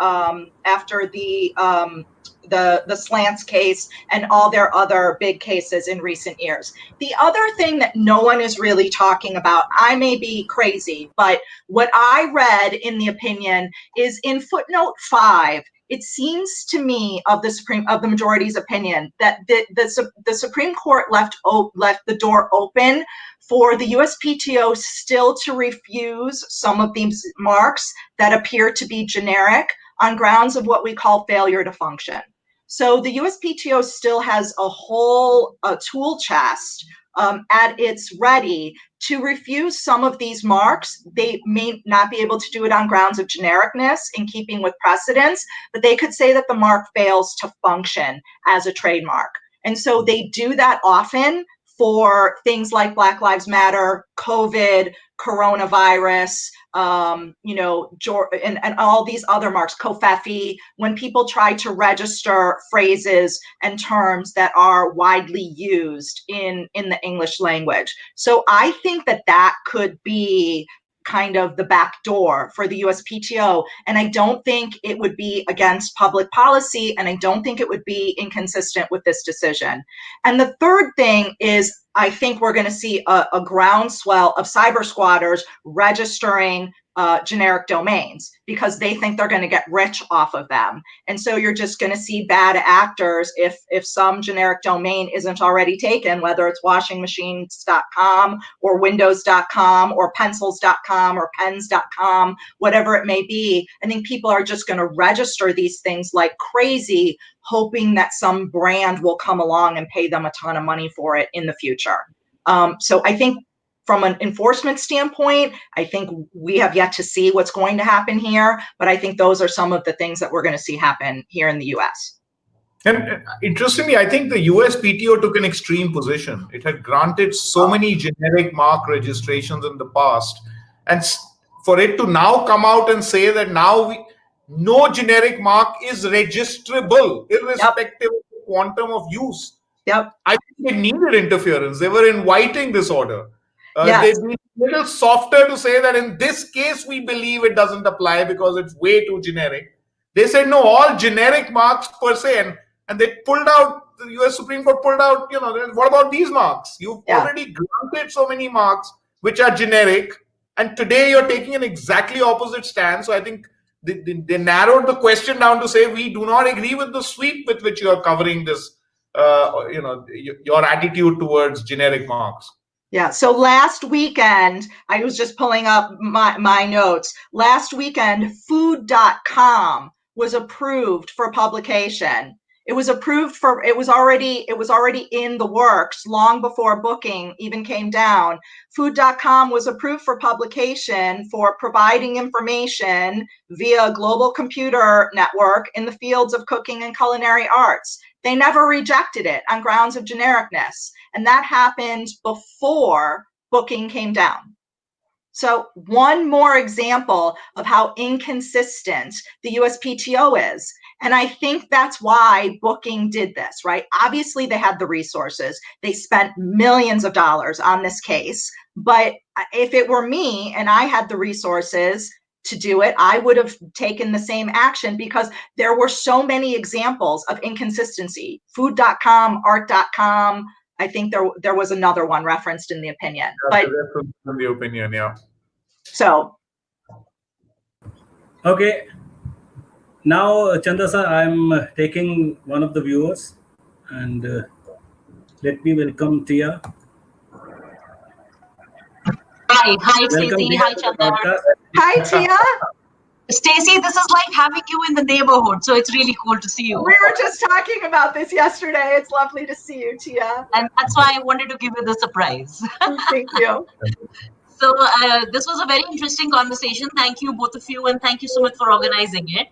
the Slants case and all their other big cases in recent years. The other thing that no one is really talking about, I may be crazy, but what I read in the opinion is in footnote 5, it seems to me of the majority's opinion that the Supreme Court left the door open for the USPTO still to refuse some of these marks that appear to be generic on grounds of what we call failure to function. So the USPTO still has a whole tool chest at its ready to refuse some of these marks. They may not be able to do it on grounds of genericness in keeping with precedents, but they could say that the mark fails to function as a trademark. And so they do that often for things like Black Lives Matter, COVID, coronavirus, and all these other marks, Kofefi, when people try to register phrases and terms that are widely used in the English language. So I think that could be kind of the back door for the USPTO. And I don't think it would be against public policy, and I don't think it would be inconsistent with this decision. And the third thing is, I think we're going to see a groundswell of cyber squatters registering generic domains because they think they're going to get rich off of them. And so you're just going to see bad actors if some generic domain isn't already taken, whether it's washingmachines.com or windows.com or pencils.com or pens.com, whatever it may be. I think people are just going to register these things like crazy, hoping that some brand will come along and pay them a ton of money for it in the future. So I think from an enforcement standpoint, I think we have yet to see what's going to happen here, but I think those are some of the things that we're going to see happen here in the US. And interestingly, I think the USPTO took an extreme position. It had granted so many generic mark registrations in the past. And for it to now come out and say that now no generic mark is registrable, irrespective of the quantum of use. Yep. I think they needed interference. They were inviting this order. Yes. They've been a little softer to say that in this case, we believe it doesn't apply because it's way too generic. They said, no, all generic marks per se. And they pulled out, the US Supreme Court pulled out, what about these marks? You've already granted so many marks which are generic. And today you're taking an exactly opposite stance. So I think they narrowed the question down to say, we do not agree with the sweep with which you are covering this, your attitude towards generic marks. Yeah. So last weekend, I was just pulling up my notes. Last weekend, food.com was approved for publication. It was approved for, it was already in the works long before Booking even came down. Food.com was approved for publication for providing information via global computer network in the fields of cooking and culinary arts. They never rejected it on grounds of genericness. And that happened before Booking came down. So one more example of how inconsistent the USPTO is. And I think that's why Booking did this, right? Obviously, they had the resources. They spent millions of dollars on this case. But if it were me and I had the resources to do it, I would have taken the same action because there were so many examples of inconsistency. Food.com, art.com. I think there was another one referenced in the opinion. But in the opinion, yeah. So. Okay. Now, Chander sir, I'm taking one of the viewers, and let me welcome Tia. Hi, Stacey. Hi, Chander. Hi, Tia. Stacey, this is like having you in the neighborhood, so it's really cool to see you. We were just talking about this yesterday. It's lovely to see you, Tia. And that's why I wanted to give you the surprise. Thank you. So this was a very interesting conversation. Thank you, both of you, and thank you so much for organizing it.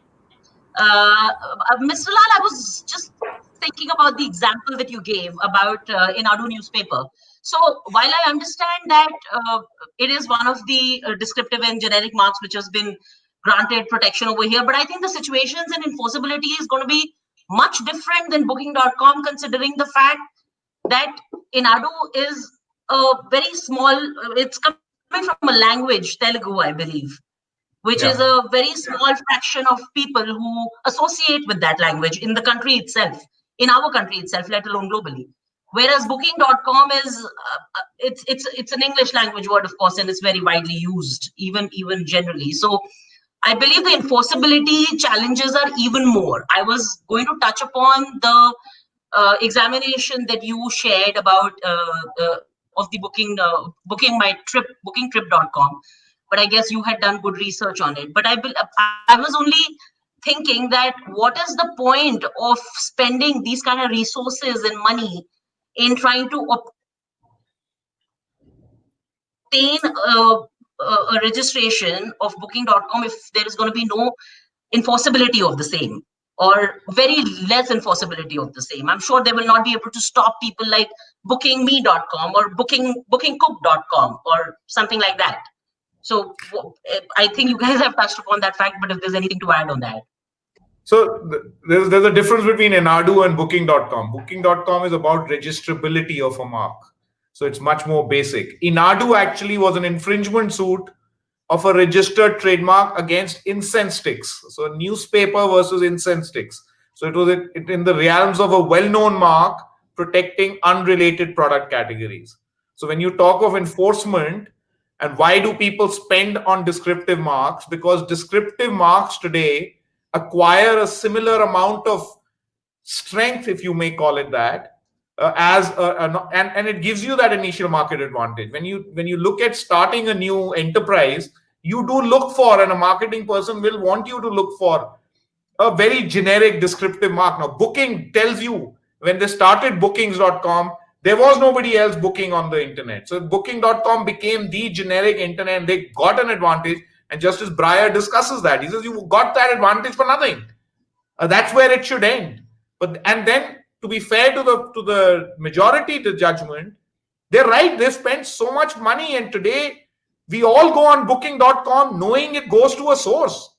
Mr. Lall, I was just thinking about the example that you gave about Inadu newspaper. So while I understand that it is one of the descriptive and generic marks which has been granted protection over here, but I think the situations and enforceability is going to be much different than Booking.com, considering the fact that Inadu is a very small, it's coming from a language, Telugu, I believe, which is a very small fraction of people who associate with that language in the country itself, in our country itself, let alone globally. Whereas Booking.com is, it's an English language word, of course, and it's very widely used, even generally. So I believe the enforceability challenges are even more. I was going to touch upon the examination that you shared about of the bookingtrip.com, but I guess you had done good research on it. But I was only thinking that what is the point of spending these kind of resources and money in trying to obtain a registration of Booking.com if there is going to be no enforceability of the same, or very less enforceability of the same. I'm sure they will not be able to stop people like bookingme.com or bookingcook.com or something like that. So I think you guys have touched upon that fact, but if there's anything to add on that. So there's a difference between Inadu and Booking.com. Booking.com is about registrability of a mark. So it's much more basic. Inadu actually was an infringement suit of a registered trademark against incense sticks. So newspaper versus incense sticks. So it was in the realms of a well-known mark protecting unrelated product categories. So when you talk of enforcement and why do people spend on descriptive marks? Because descriptive marks today acquire a similar amount of strength, if you may call it that, and it gives you that initial market advantage. When you look at starting a new enterprise, you do look for, and a marketing person will want you to look for a very generic descriptive mark. Now, Booking tells you when they started bookings.com, there was nobody else booking on the internet. So booking.com became the generic internet, and they got an advantage. And Justice Breyer discusses that. He says, you got that advantage for nothing. That's where it should end. And then, to be fair to the majority, the judgment, they're right. They spent so much money, and today we all go on booking.com knowing it goes to a source.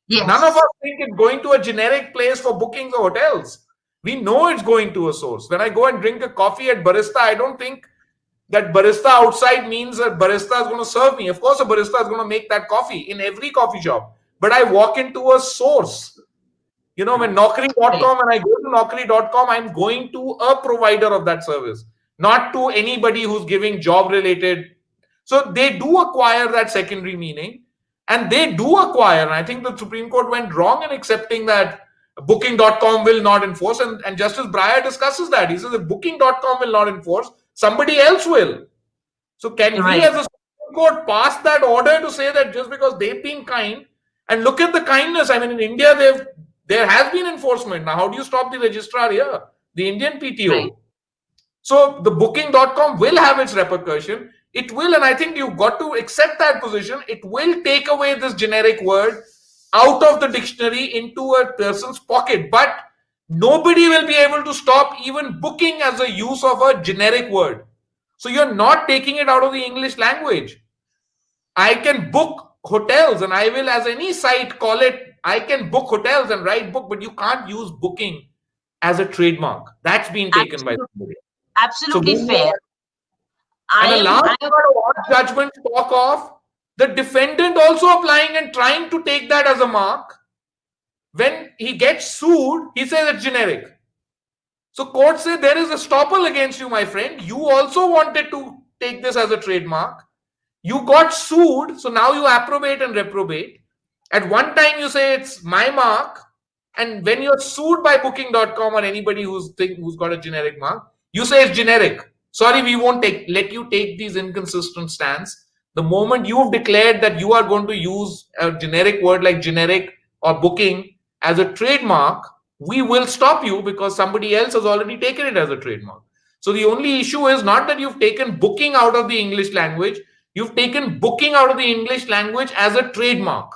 Yes. None of us think it's going to a generic place for bookings or hotels. We know it's going to a source. When I go and drink a coffee at Barista, I don't think that barista outside means that barista is going to serve me. Of course, a barista is going to make that coffee in every coffee shop. But I walk into a source. You know, when Naukri.com, and I go to Naukri.com, I'm going to a provider of that service, not to anybody who's giving job related. So they do acquire that secondary meaning, and they do acquire. And I think the Supreme Court went wrong in accepting that Booking.com will not enforce. And Justice Breyer discusses that. He says if Booking.com will not enforce, somebody else will. So can we as a Supreme Court pass that order to say that just because they've been kind, and look at the kindness. I mean, in India, there has been enforcement. Now, how do you stop the registrar here? The Indian PTO. Right. So the Booking.com will have its repercussion. It will, and I think you've got to accept that position. It will take away this generic word out of the dictionary into a person's pocket. But nobody will be able to stop even booking as a use of a generic word. So you're not taking it out of the English language. I can book hotels, and I will, as any site, call it, I can book hotels and write book, but you can't use booking as a trademark. That's been taken by somebody. Absolutely so fair. And the last judgment talk of the defendant also applying and trying to take that as a mark. When he gets sued, he says it's generic. So courts say there is a estoppel against you, my friend. You also wanted to take this as a trademark. You got sued, so now you approbate and reprobate. At one time, you say it's my mark, and when you're sued by Booking.com or anybody who's got a generic mark, you say it's generic. Sorry, we won't let you take these inconsistent stance. The moment you've declared that you are going to use a generic word like generic or booking as a trademark, we will stop you because somebody else has already taken it as a trademark. So the only issue is not that you've taken booking out of the English language. You've taken booking out of the English language as a trademark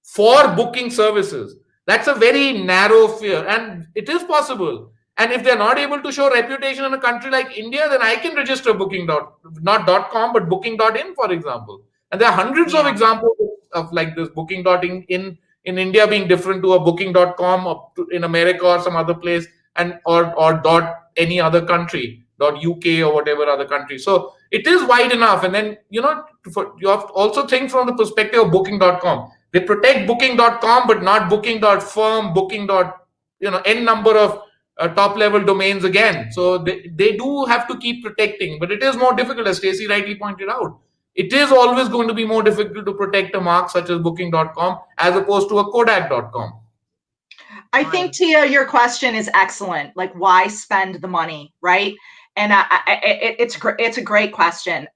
for booking services. That's a very narrow fear, and it is possible. And if they're not able to show reputation in a country like India, then I can register not.com, but booking.in, for example. And there are hundreds of examples of like this booking.in in India being different to a booking.com or in America or some other place, and or any other country, .uk or whatever other country. So it is wide enough. And then, you have to also think from the perspective of booking.com. They protect booking.com, but not booking.firm, booking. N number of top level domains again. So they do have to keep protecting, but it is more difficult, as Stacey rightly pointed out. It is always going to be more difficult to protect a mark such as booking.com as opposed to a Kodak.com. I think, Tia, your question is excellent. Like, why spend the money, right? And it's a great question.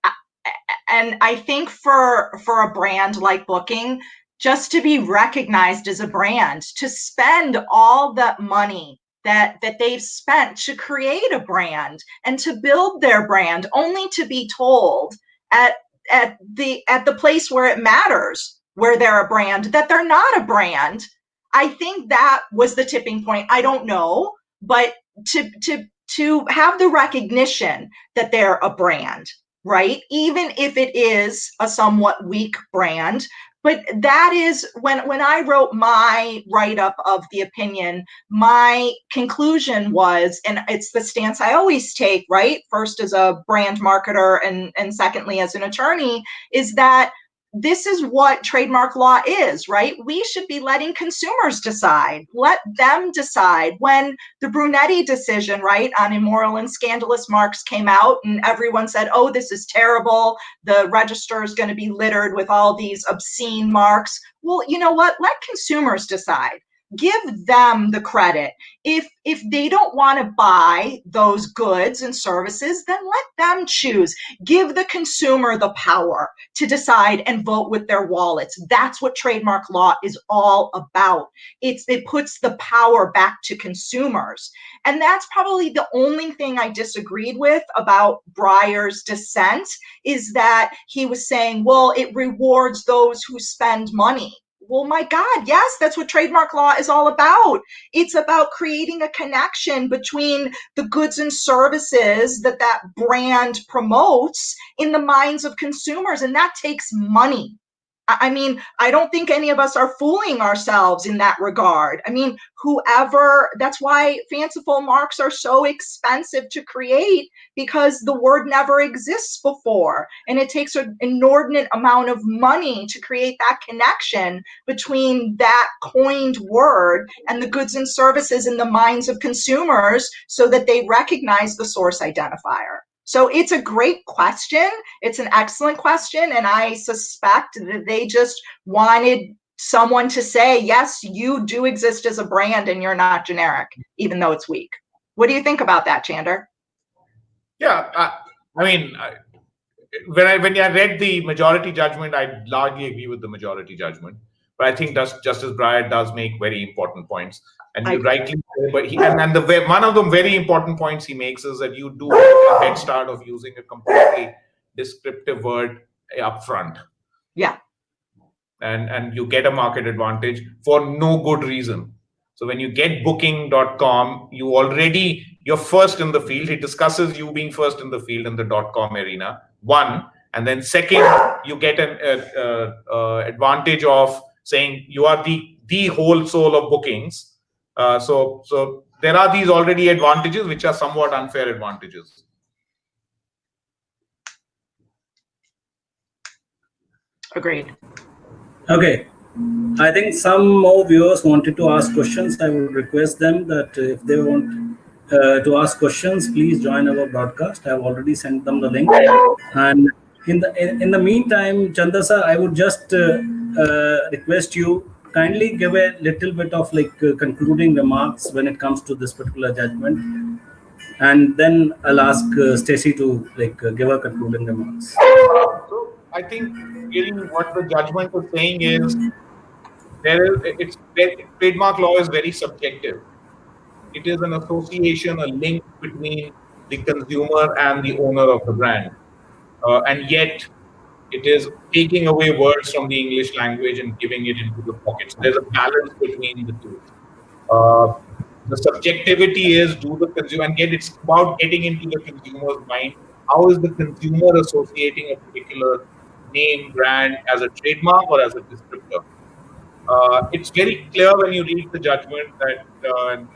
And I think for a brand like Booking, just to be recognized as a brand, to spend all that money that they've spent to create a brand and to build their brand, only to be told at the place where it matters, where they're a brand, that they're not a brand. I think that was the tipping point. I don't know, but to have the recognition that they're a brand, right? Even if it is a somewhat weak brand. But that is when I wrote my write-up of the opinion, my conclusion was, and it's the stance I always take, right? First as a brand marketer and secondly as an attorney, is that this is what trademark law is, right? We should be letting consumers decide. Let them decide. When the Brunetti decision, right, on immoral and scandalous marks came out and everyone said, oh, this is terrible. The register is going to be littered with all these obscene marks. Well, you know what? Let consumers decide. Give them the credit. If they don't want to buy those goods and services, then let them choose. Give the consumer the power to decide and vote with their wallets. That's what trademark law is all about. It puts the power back to consumers. And that's probably the only thing I disagreed with about Breyer's dissent, is that he was saying, well, it rewards those who spend money. Well, my God, yes, that's what trademark law is all about. It's about creating a connection between the goods and services that that brand promotes in the minds of consumers, and that takes money. I mean, I don't think any of us are fooling ourselves in that regard. I mean, that's why fanciful marks are so expensive to create, because the word never exists before. And it takes an inordinate amount of money to create that connection between that coined word and the goods and services in the minds of consumers so that they recognize the source identifier. So it's a great question. It's an excellent question. And I suspect that they just wanted someone to say, yes, you do exist as a brand and you're not generic, even though it's weak. What do you think about that, Chander? Yeah, I mean, when I read the majority judgment, I largely agree with the majority judgment. But I think Justice Breyer does make very important points. And you rightly say, but one of the very important points he makes is that you do get a head start of using a completely descriptive word up front. Yeah. And you get a market advantage for no good reason. So when you get booking.com, you're first in the field. He discusses you being first in the field in the .com arena, one. And then second, you get an advantage of saying you are the whole soul of bookings. So there are these already advantages, which are somewhat unfair advantages. Agreed. Okay. I think some more viewers wanted to ask questions. I would request them that if they want to ask questions, please join our broadcast. I have already sent them the link. And in the meantime, Chander sir, I would just request you kindly give a little bit of concluding remarks when it comes to this particular judgment, and then I'll ask Stacey to give her concluding remarks. So I think really what the judgment is saying is trademark law is very subjective. It is an association, a link between the consumer and the owner of the brand, and yet it is taking away words from the English language and giving it into the pockets. There's a balance between the two. The subjectivity is it's about getting into the consumer's mind. How is the consumer associating a particular name, brand as a trademark or as a descriptor? It's very clear when you read the judgment that, and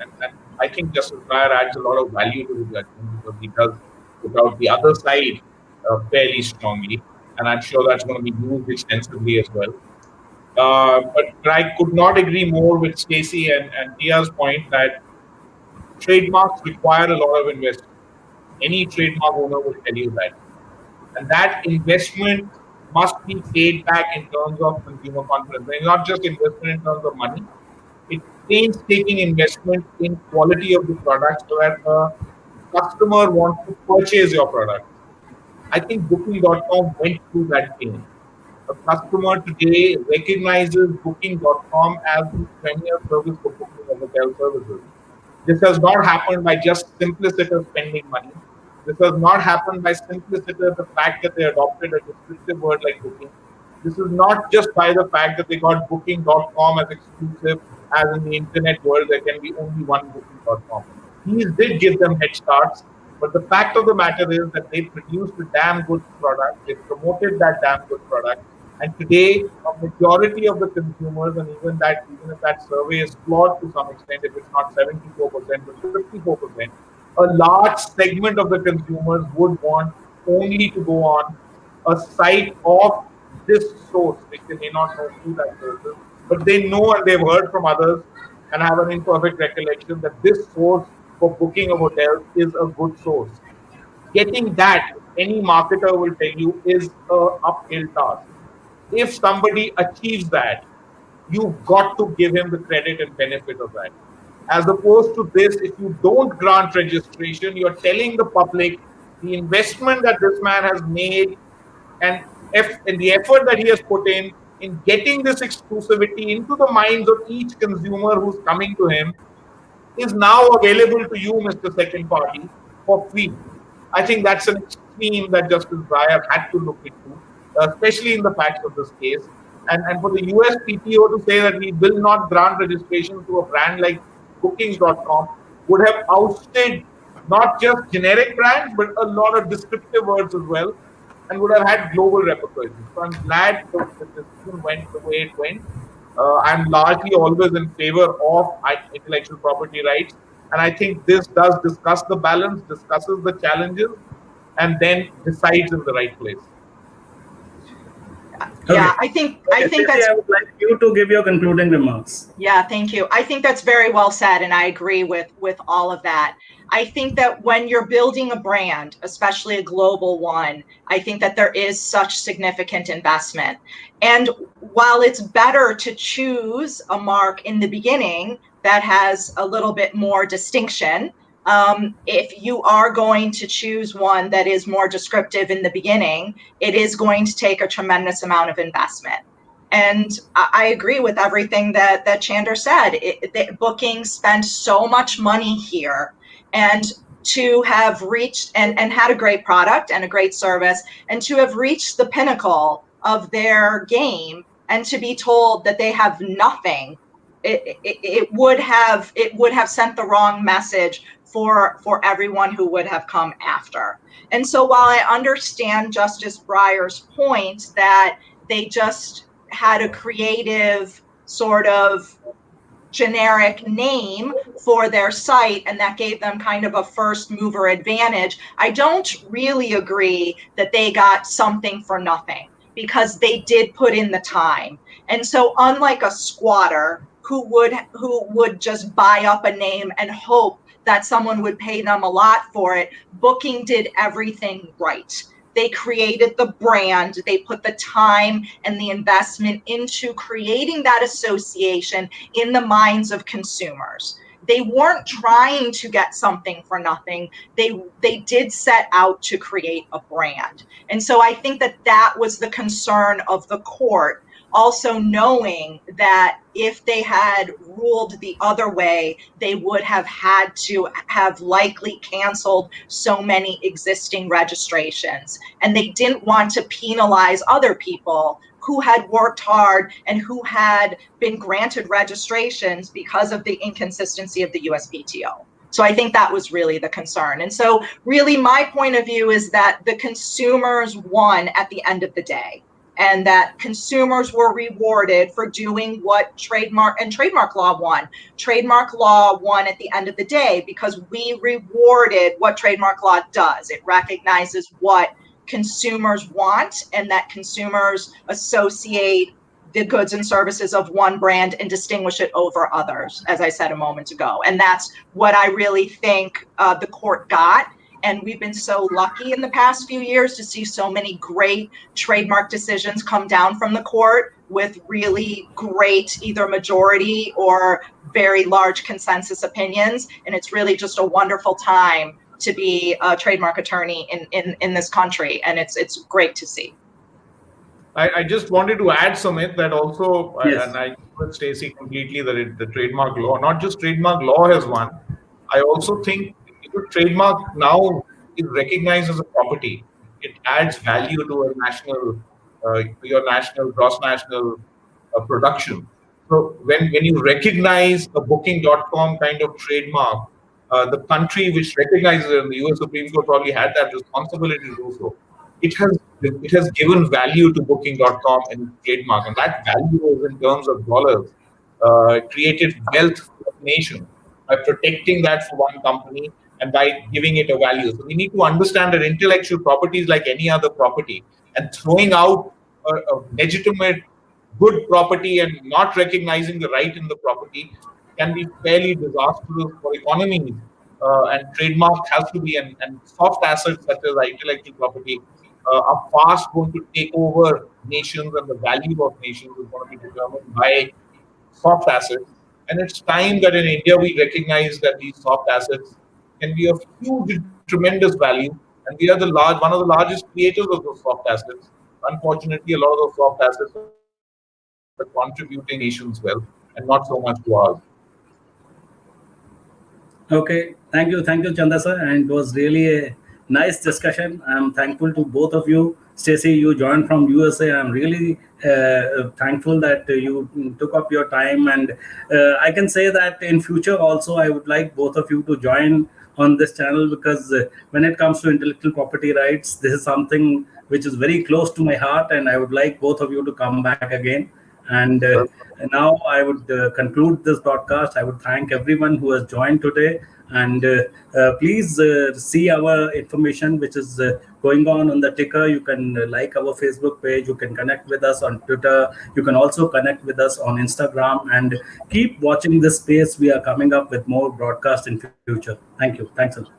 I think Justice Breyer adds a lot of value to the judgment because he does put out the other side fairly strongly. And I'm sure that's going to be used extensively as well. But I could not agree more with Stacey and Dia's point that trademarks require a lot of investment. Any trademark owner will tell you that. And that investment must be paid back in terms of consumer confidence. And not just investment in terms of money. It's painstaking investment in quality of the product so that the customer wants to purchase your product. I think Booking.com went through that pain. A customer today recognizes Booking.com as the premier service for booking of hotel services. This has not happened by just simplicity of spending money. This has not happened by simplicity of the fact that they adopted a descriptive word like booking. This is not just by the fact that they got Booking.com as exclusive, as in the internet world there can be only one Booking.com. These did give them head starts. But the fact of the matter is that they produced a damn good product, they promoted that damn good product, and today a majority of the consumers, and even if that survey is flawed to some extent, if it's not 74% but 54%, a large segment of the consumers would want only to go on a site of this source, which they may not know who that source is, but they know and they've heard from others and have an imperfect recollection that this source for booking of hotels is a good source. Getting that, any marketer will tell you, is an uphill task. If somebody achieves that, you've got to give him the credit and benefit of that. As opposed to this, if you don't grant registration, you're telling the public the investment that this man has made and the effort that he has put in getting this exclusivity into the minds of each consumer who's coming to him is now available to you, Mr. Second Party, for free. I think that's an extreme that Justice Breyer had to look into, especially in the facts of this case. And for the USPTO to say that we will not grant registration to a brand like Bookings.com would have ousted not just generic brands, but a lot of descriptive words as well, and would have had global repercussions. So I'm glad the decision went the way it went. I'm largely always in favor of intellectual property rights. And I think this does discuss the balance, discusses the challenges, and then decides in the right place. Yeah, I think that's. I would like you to give your concluding remarks. Yeah, thank you. I think that's very well said, and I agree with all of that. I think that when you're building a brand, especially a global one, I think that there is such significant investment. And while it's better to choose a mark in the beginning that has a little bit more distinction, if you are going to choose one that is more descriptive in the beginning, it is going to take a tremendous amount of investment. And I agree with everything that Chander said. Booking spent so much money here, and to have reached and had a great product and a great service, and to have reached the pinnacle of their game, and to be told that they have nothing, it would have sent the wrong message for everyone who would have come after. And so while I understand Justice Breyer's point that they just had a creative sort of generic name for their site and that gave them kind of a first mover advantage, I don't really agree that they got something for nothing, because they did put in the time. And so unlike a squatter who would just buy up a name and hope that someone would pay them a lot for it, Booking did everything right. They created the brand, they put the time and the investment into creating that association in the minds of consumers. They weren't trying to get something for nothing. They did set out to create a brand. And so I think that was the concern of the court, also knowing that if they had ruled the other way, they would have had to have likely canceled so many existing registrations. And they didn't want to penalize other people who had worked hard and who had been granted registrations because of the inconsistency of the USPTO. So I think that was really the concern. And so really my point of view is that the consumers won at the end of the day, and that consumers were rewarded for doing what Trademark Law won. Trademark Law won at the end of the day because we rewarded what Trademark Law does. It recognizes what consumers want, and that consumers associate the goods and services of one brand and distinguish it over others, as I said a moment ago. And that's what I really think the court got. And we've been so lucky in the past few years to see so many great trademark decisions come down from the court with really great either majority or very large consensus opinions. And it's really just a wonderful time to be a trademark attorney in this country. And it's great to see. I just wanted to add, Sumit, that also, Yes. and I agree with Stacey completely, that the trademark law, not just trademark law has won. I also think trademark now is recognized as a property. It adds value to a national, your national, gross national production. So when you recognize a Booking.com kind of trademark, the country which recognizes it, and the US Supreme Court probably had that responsibility to do so. It has given value to Booking.com and trademark, and that value is in terms of dollars. Created wealth for the nation by protecting that for one company and by giving it a value. So we need to understand that intellectual property is like any other property, and throwing out a legitimate good property and not recognizing the right in the property can be fairly disastrous for economies. And trademark has to be, and soft assets such as intellectual property are fast going to take over nations, and the value of nations is going to be determined by soft assets. And it's time that in India we recognize that these soft assets can be of huge, tremendous value, and we are one of the largest creators of those soft assets. Unfortunately, a lot of those soft assets are contributing nations' wealth and not so much to ours. Okay, thank you, Chanda sir, and it was really a nice discussion. I'm thankful to both of you. Stacey, you joined from USA. I'm really thankful that you took up your time, and I can say that in future also I would like both of you to join on this channel, because when it comes to intellectual property rights, this is something which is very close to my heart, and I would like both of you to come back again. And now I would conclude this broadcast. I would thank everyone who has joined today, and please see our information which is going on the ticker. You can like our Facebook page, you can connect with us on Twitter, you can also connect with us on Instagram, and keep watching this space. We are coming up with more broadcasts in future. Thank you. Thanks a lot.